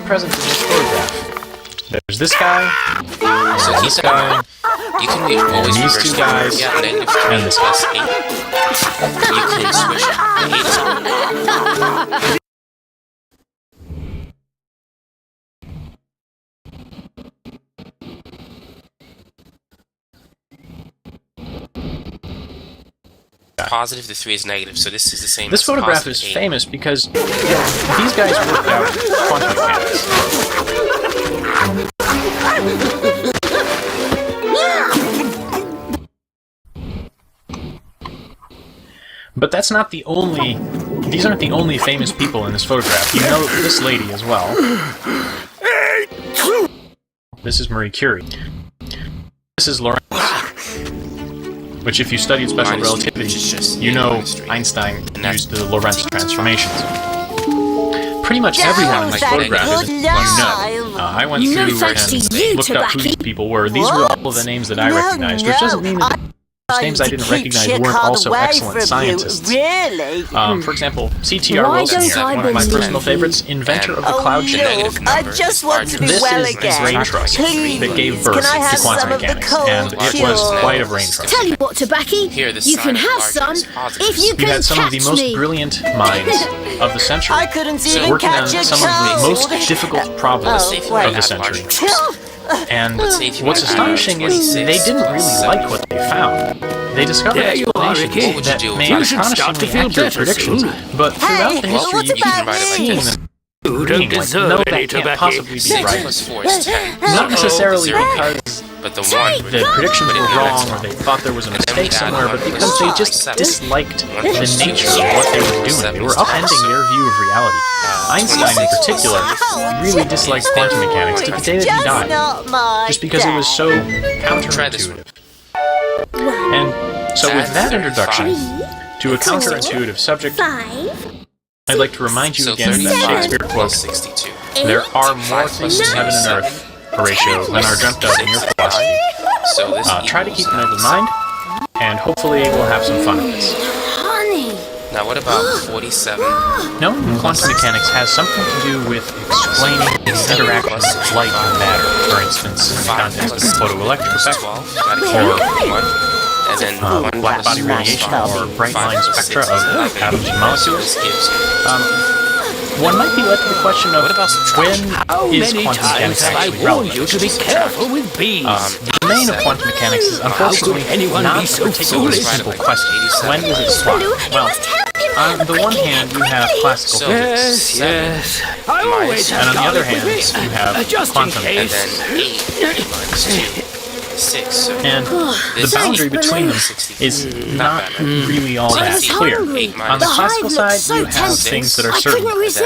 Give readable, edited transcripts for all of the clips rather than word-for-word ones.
present in this photograph. There's this guy, So this guy, you can always these two guys, yeah, and this guy. +8. You can switch it. Positive, the 3 is negative, so this is the same. This as photograph is 8. famous because these guys worked out quantum mechanics. But that's not the only... These aren't the only famous people in this photograph. You know this lady as well. This is Marie Curie. This is Lorentz. Which, if you studied special relativity, you know Einstein used the Lorentz transformations. Pretty much everyone in this photograph is, you know. I went through and looked up who these people were. These were all of the names that I recognized, which doesn't mean that those names I didn't recognize weren't also excellent scientists. For example, C.T.R. Wilson here, one of my personal favorites, inventor of the cloud chip. I just want to be well This is again. the brain trust that gave birth to quantum mechanics, and it was quite a brain trust. Tell you what, Tobacco, you can have some if you We can had some of catch the most me. brilliant minds of the century I couldn't even working on catch a some of the cold. most difficult problems of the century. And what's astonishing is they didn't really like what they found. They discovered explanations that made astonishingly accurate predictions, but throughout the history you keep seeing them being like, no, that can't possibly be right. Not necessarily because the predictions were wrong or they thought there was a mistake somewhere, but because they just disliked the nature of what they were doing. They were upending their view of reality. Einstein, in particular, really disliked quantum mechanics to the day that he died, just because it was so counterintuitive. And so with that introduction to a counterintuitive subject, I'd like to remind you again of that Shakespeare quote, "There are more things in heaven and earth, Horatio, than are dreamt of in your philosophy." Try to keep an open mind, and hopefully we'll have some fun with this. Now what about 47? No, quantum mechanics has something to do with explaining the interaction of light and matter, for instance, in the context of photoelectric effect, or and then black body radiation, or bright line spectra of atoms and molecules. One might be led to the question of when is quantum mechanics actually relevant? The domain of quantum mechanics is unfortunately not a particularly simple question. When does it start? Well, on the one hand, you have classical physics, and on the other hand, you have quantum physics. And the boundary between them is not really all that clear. On the classical side, you have things that are certain, whereas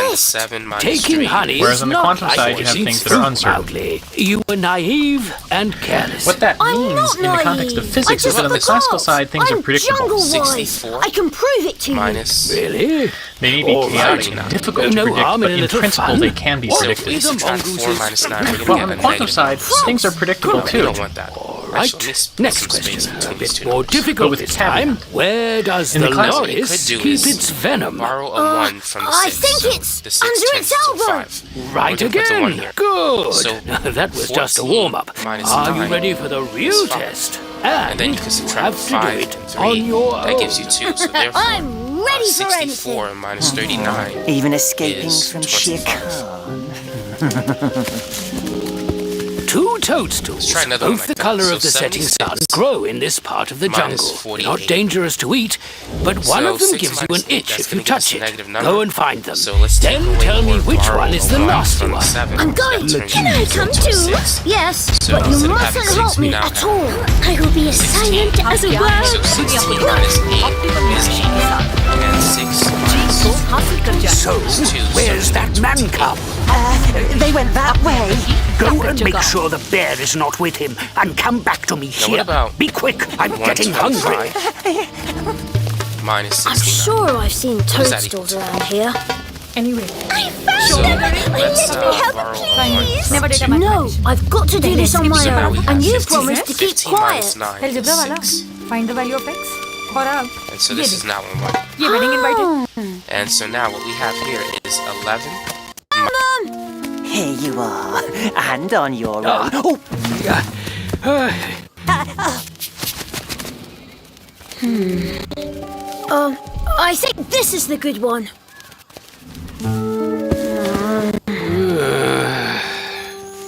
on the quantum side, you have things that are uncertain. You were naive and careless. What that means in the context of physics is that on the classical side, things are predictable. 64 I can prove it to you. minus Really? They may be chaotic and difficult to predict, but in principle, they can be predicted. subtract 4 minus 9. We're Well, gonna on get the a quantum negative. side, things are predictable We too. don't want that. Right. Next question. A bit more difficult with this caveat. time. Where does In the the class- What you loris could do keep is its venom? borrow a 1 from the 6. I think so it's the 6 under tends its to elbow. 5. Right We're gonna put the 1 again. here. Good. So, That was just a 14 warm-up. minus Are you 9 ready for the real is 5. test? And then you can subtract have to do 5 it and on 3. your That own. gives you 2. So therefore, I'm ready for 64 anything. minus 39 Even escaping is from sheer 25. calm. Two toadstools, try another one both like the color that. of the So setting 76 sun, grow in this part of the minus jungle. 48. Not dangerous to eat, but one So of them 6 gives you minus an 8, itch that's if you gonna give us touch a it. negative number. Go and find them. So let's take Then away tell me or which borrow one is a the 1 nasty from the one. 7. I'm going. That turns Can I you come to too? 6. Yes, So but you instead of having mustn't 6, help we me now at have all. I will be as 16. silent as a So bird. 16 minus 8 is 8. And 6 minus So, 2. where's that man come? They went that way. Go and make sure the bear is not with him, and come back to me Now here. what about Be quick, I'm getting hungry. 125 minus I'm 69. sure I've seen does that toadstools around here. Anyway, I found So them! let's Let me help, borrow a 1 please! from Never did 2. a No, I've got to do this on my So now we own, have and you 15. promised to keep 15 minus quiet. 9 is algebra wala. 6. Find the value of x. और अब And so this is now 1. ये wedding invited. And so now what we have here is 11 Here you are, and on your own. I think this is the good one.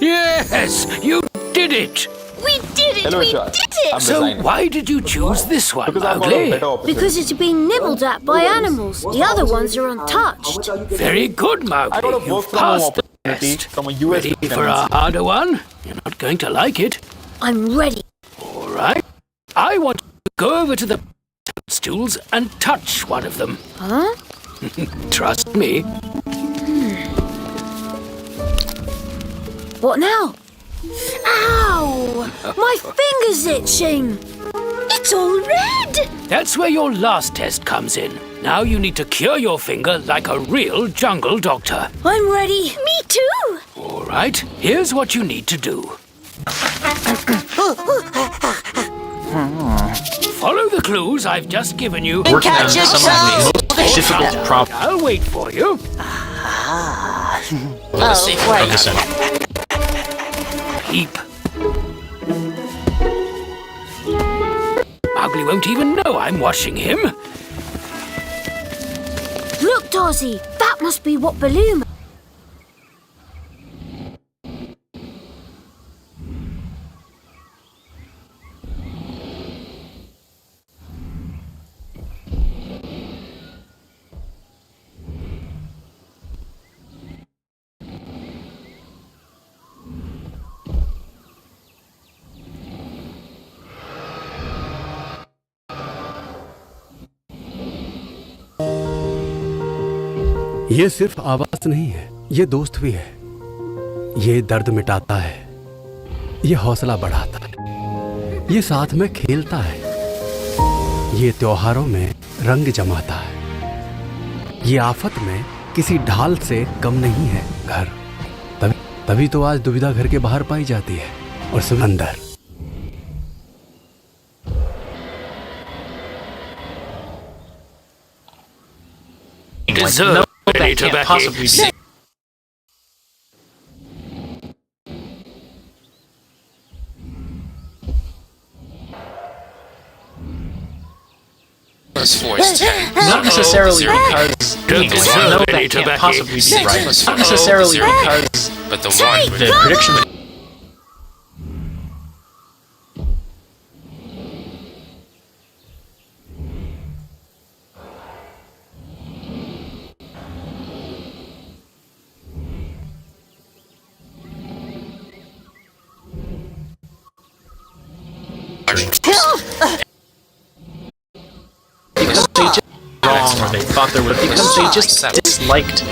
Yes, you did it! We did it! We did it! So why did you choose this one, Mowgli? Because it's been nibbled at by animals. The other ones are untouched. Very good, Mowgli. You've passed the test. Ready for a harder one? You're not going to like it. I'm ready. All right. I want you to go over to the toadstools and touch one of them. Huh? Trust me. What now? Ow! My finger's itching! It's all red! That's where your last test comes in. Now you need to cure your finger like a real jungle doctor. I'm ready. Me too! All right, here's what you need to do. Follow the clues I've just given you. Working on some of the most difficult problems I'll wait for you. of the center. Keep. Mowgli won't even know I'm watching him. Look, Dozzy, that must be what Balloon... ये सिर्फ आवाज नहीं है, ये दोस्त भी है। ये दर्द मिटाता है, ये हौसला बढ़ाता है, ये साथ में खेलता है, ये त्योहारों में रंग जमाता है, ये आफत में किसी ढाल से कम नहीं है घर। तभी तो आज दुविधा घर के बाहर पाई जाती है और सुन अंदर। Deserve That can't possibly be. Not necessarily because no, that can't possibly be right. Not necessarily because but the one the prediction. Because they just wrong, or they thought there would, because they just disliked